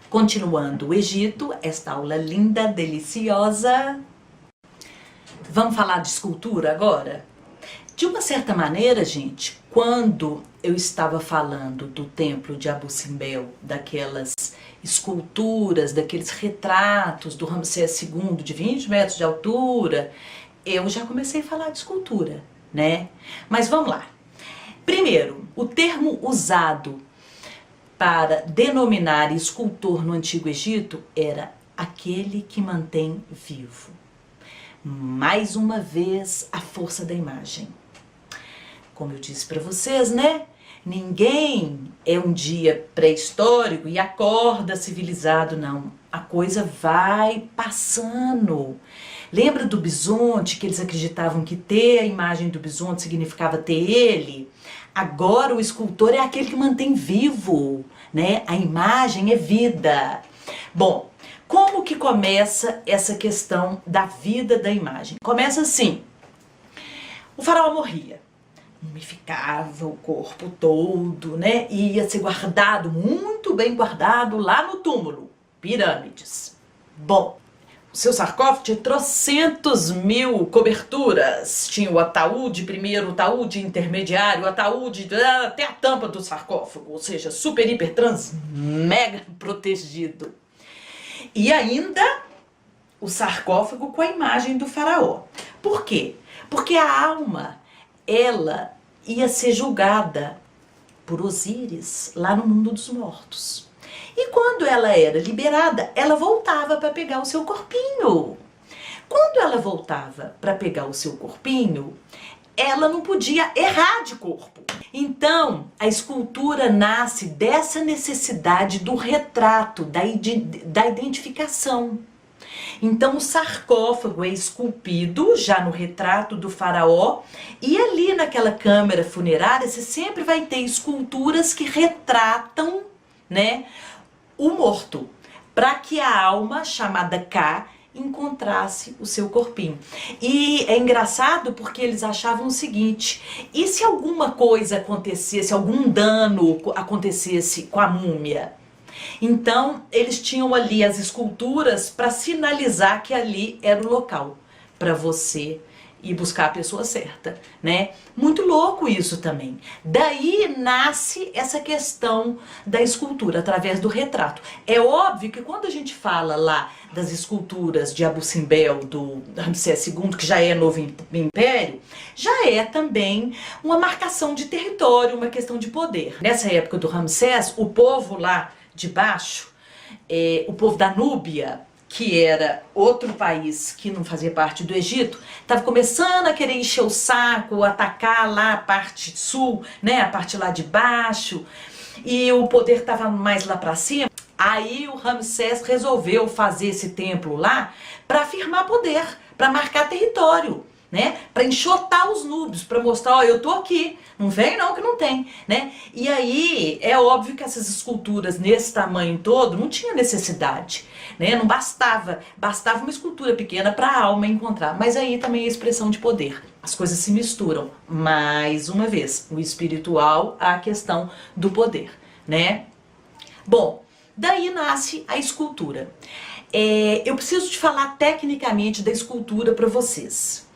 Continuando o Egito, esta aula linda, deliciosa. Vamos falar de escultura agora? De uma certa maneira, gente, quando eu estava falando do templo de Abu Simbel, daquelas esculturas, daqueles retratos do Ramsés II de 20 metros de altura, eu já comecei a falar de escultura, né? Mas vamos lá. Primeiro, o termo usado para denominar escultor no Antigo Egito era aquele que mantém vivo. Mais uma vez, a força da imagem. Como eu disse para vocês, né? Ninguém é um dia pré-histórico e acorda civilizado, não. A coisa vai passando. Lembra do bisonte, que eles acreditavam que ter a imagem do bisonte significava ter ele? Agora o escultor é aquele que mantém vivo, né? A imagem é vida. Bom, como que começa essa questão da vida da imagem? Começa assim: o faraó morria, mumificava o corpo todo, né? E ia ser guardado, muito bem guardado, lá no túmulo, pirâmides. Bom, o seu sarcófago tinha trocentos mil coberturas. Tinha o ataúde primeiro, o ataúde intermediário, o ataúde até a tampa do sarcófago, ou seja, super, hiper, trans, mega protegido. E ainda o sarcófago com a imagem do faraó. Por quê? Porque a alma, ela ia ser julgada por Osíris lá no mundo dos mortos. E quando ela era liberada, ela voltava para pegar o seu corpinho. Quando ela voltava para pegar o seu corpinho, ela não podia errar de corpo. Então, a escultura nasce dessa necessidade do retrato, da identificação. Então, o sarcófago é esculpido já no retrato do faraó, e ali naquela câmara funerária você sempre vai ter esculturas que retratam, né, o morto, para que a alma, chamada Ka, encontrasse o seu corpinho. E é engraçado porque eles achavam o seguinte: e se alguma coisa acontecesse, algum dano acontecesse com a múmia? Então eles tinham ali as esculturas para sinalizar que ali era o local para você ir buscar a pessoa certa, né? Muito louco isso também. Daí nasce essa questão da escultura através do retrato. É óbvio que quando a gente fala lá das esculturas de Abu Simbel, do Ramsés II, que já é novo império, já é também uma marcação de território, uma questão de poder. Nessa época do Ramsés, o povo lá de baixo, o povo da Núbia, que era outro país que não fazia parte do Egito, estava começando a querer encher o saco, atacar lá a parte sul, né, a parte lá de baixo, e o poder estava mais lá para cima. Aí o Ramsés resolveu fazer esse templo lá para afirmar poder, para marcar território, né, para enxotar os núbios, para mostrar: ó, eu tô aqui, não vem não que não tem, né? E aí é óbvio que essas esculturas nesse tamanho todo não tinha necessidade, né? Não bastava uma escultura pequena para a alma encontrar. Mas aí também é expressão de poder, as coisas se misturam mais uma vez, o espiritual à questão do poder, né? Bom, daí nasce a escultura. Eu preciso te falar tecnicamente da escultura para vocês.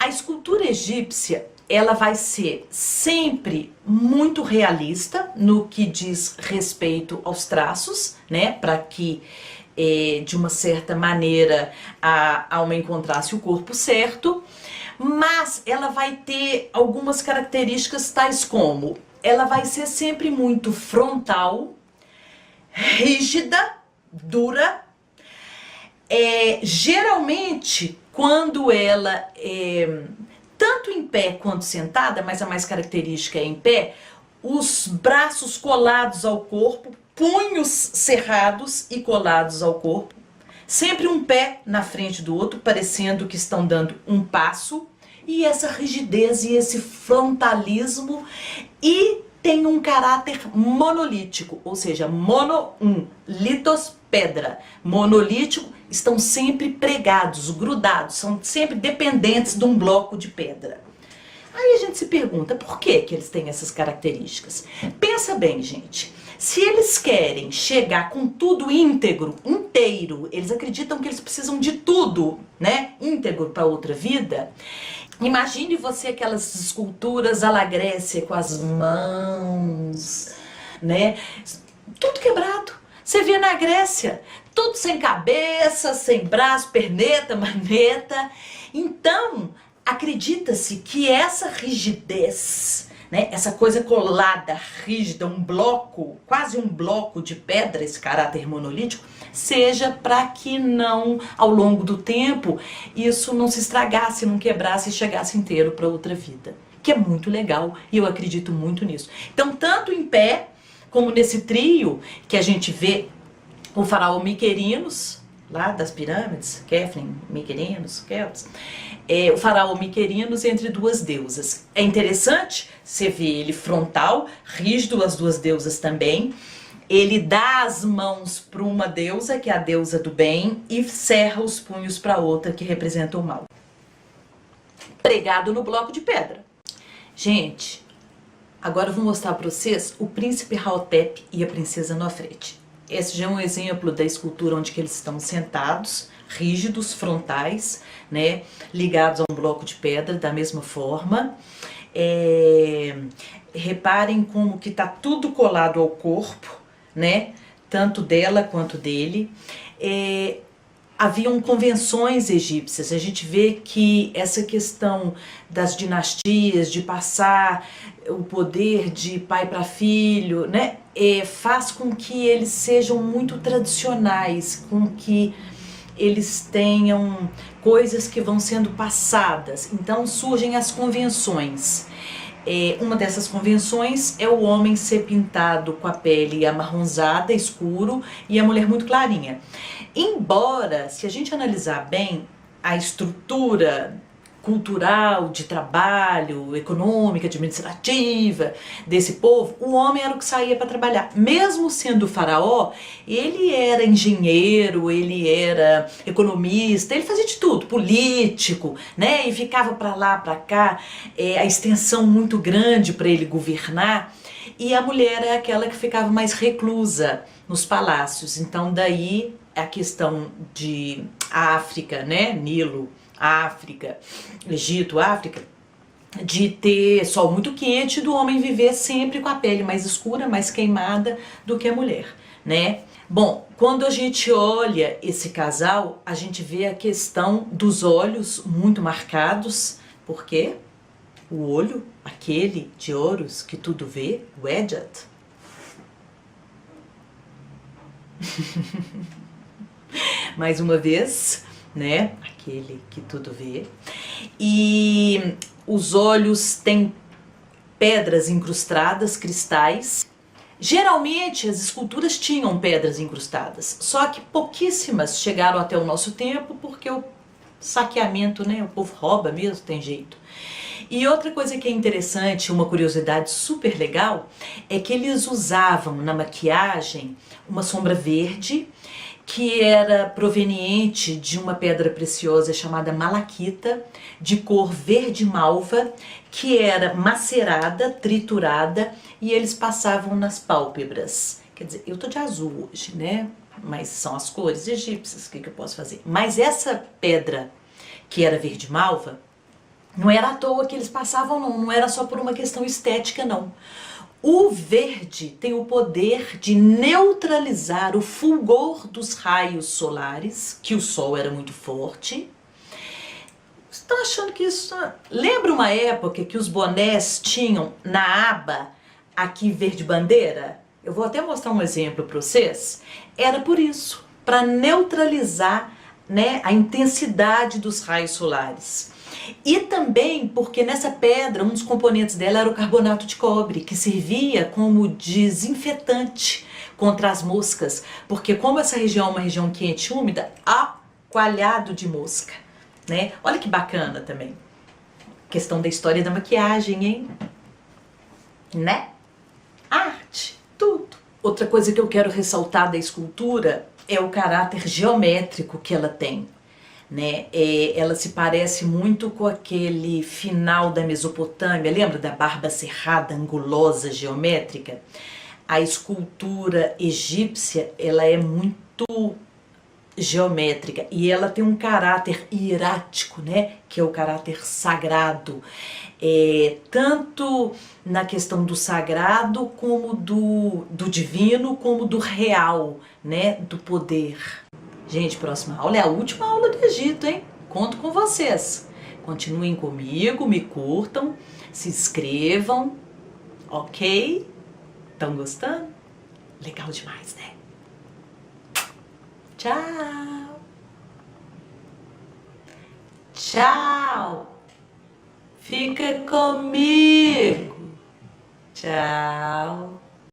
A escultura egípcia, ela vai ser sempre muito realista no que diz respeito aos traços, né? Para que, de uma certa maneira, a alma encontrasse o corpo certo. Mas ela vai ter algumas características tais como: ela vai ser sempre muito frontal, rígida, dura. Geralmente, quando ela tanto em pé quanto sentada, mas a mais característica é em pé, os braços colados ao corpo, punhos cerrados e colados ao corpo, sempre um pé na frente do outro, parecendo que estão dando um passo, e essa rigidez e esse frontalismo, e tem um caráter monolítico, ou seja, litos, pedra, monolítico, estão sempre pregados, grudados, são sempre dependentes de um bloco de pedra. Aí a gente se pergunta, por que que eles têm essas características? Pensa bem, gente, Se eles querem chegar com tudo íntegro, inteiro, eles acreditam que eles precisam de tudo, né, íntegro para outra vida. Imagine você aquelas esculturas à la Grécia com as mãos, né, tudo quebrado. Você vê na Grécia, tudo sem cabeça, sem braço, perneta, maneta. Então, acredita-se que essa rigidez, né, essa coisa colada, rígida, um bloco, quase um bloco de pedra, esse caráter monolítico, seja para que não, ao longo do tempo, isso não se estragasse, não quebrasse e chegasse inteiro para outra vida. Que é muito legal e eu acredito muito nisso. Então, tanto em pé, como nesse trio que a gente vê o faraó Miquerinos, lá das pirâmides, Kefren, Miquerinos, Kelps, o faraó Miquerinos entre duas deusas. É interessante, você vê ele frontal, rígido, as duas deusas também. Ele dá as mãos para uma deusa, que é a deusa do bem, e cerra os punhos para outra, que representa o mal. Pregado no bloco de pedra. Gente, agora eu vou mostrar para vocês o príncipe Haotep e a princesa Nofrete. Esse já é um exemplo da escultura onde que eles estão sentados, rígidos, frontais, né, ligados a um bloco de pedra da mesma forma. Reparem como que está tudo colado ao corpo, né, tanto dela quanto dele. Haviam convenções egípcias, a gente vê que essa questão das dinastias, de passar o poder de pai para filho, né, faz com que eles sejam muito tradicionais, com que eles tenham coisas que vão sendo passadas. Então surgem as convenções. Uma dessas convenções é o homem ser pintado com a pele amarronzada, escuro, e a mulher muito clarinha. Embora, se a gente analisar bem a estrutura cultural, de trabalho, econômica, administrativa desse povo, o homem era o que saía para trabalhar. Mesmo sendo faraó, ele era engenheiro, ele era economista, ele fazia de tudo, político, né? E ficava para lá, para cá, a extensão muito grande para ele governar. E a mulher é aquela que ficava mais reclusa nos palácios. Então daí a questão de África, né? Nilo, África, Egito, África, de ter sol muito quente, do homem viver sempre com a pele mais escura, mais queimada do que a mulher, né? Bom, quando a gente olha esse casal, a gente vê a questão dos olhos muito marcados, porque o olho, aquele de Horus que tudo vê, o Edjat, mais uma vez, né, aquele que tudo vê, e os olhos têm pedras incrustadas, cristais. Geralmente as esculturas tinham pedras incrustadas, só que pouquíssimas chegaram até o nosso tempo, porque o saqueamento, né, o povo rouba mesmo, tem jeito. E outra coisa que é interessante, uma curiosidade super legal, é que eles usavam na maquiagem uma sombra verde, que era proveniente de uma pedra preciosa chamada malaquita, de cor verde malva, que era macerada, triturada, e eles passavam nas pálpebras. Quer dizer, eu tô de azul hoje, né? Mas são as cores egípcias, o que eu posso fazer? Mas essa pedra, que era verde malva, não era à toa que eles passavam, não era só por uma questão estética, não. O verde tem o poder de neutralizar o fulgor dos raios solares, que o sol era muito forte. Vocês estão achando que isso... Lembra uma época que os bonés tinham na aba aqui verde bandeira? Eu vou até mostrar um exemplo para vocês. Era por isso, para neutralizar, né, a intensidade dos raios solares. E também porque nessa pedra, um dos componentes dela era o carbonato de cobre, que servia como desinfetante contra as moscas, porque como essa região é uma região quente e úmida, há coalhado de mosca, né? Olha que bacana também. Questão da história da maquiagem, hein? Né? Arte, tudo. Outra coisa que eu quero ressaltar da escultura é o caráter geométrico que ela tem. Né? Ela se parece muito com aquele final da Mesopotâmia, lembra da barba cerrada, angulosa, geométrica? a escultura egípcia, ela é muito geométrica e ela tem um caráter hierático, né, que é o caráter sagrado, tanto na questão do sagrado como do divino, como do real, né, do poder. Gente, próxima aula é a última aula do Egito, hein? Conto com vocês. Continuem comigo, me curtam, se inscrevam, ok? Estão gostando? Legal demais, né? Tchau! Tchau! Fica comigo! Tchau!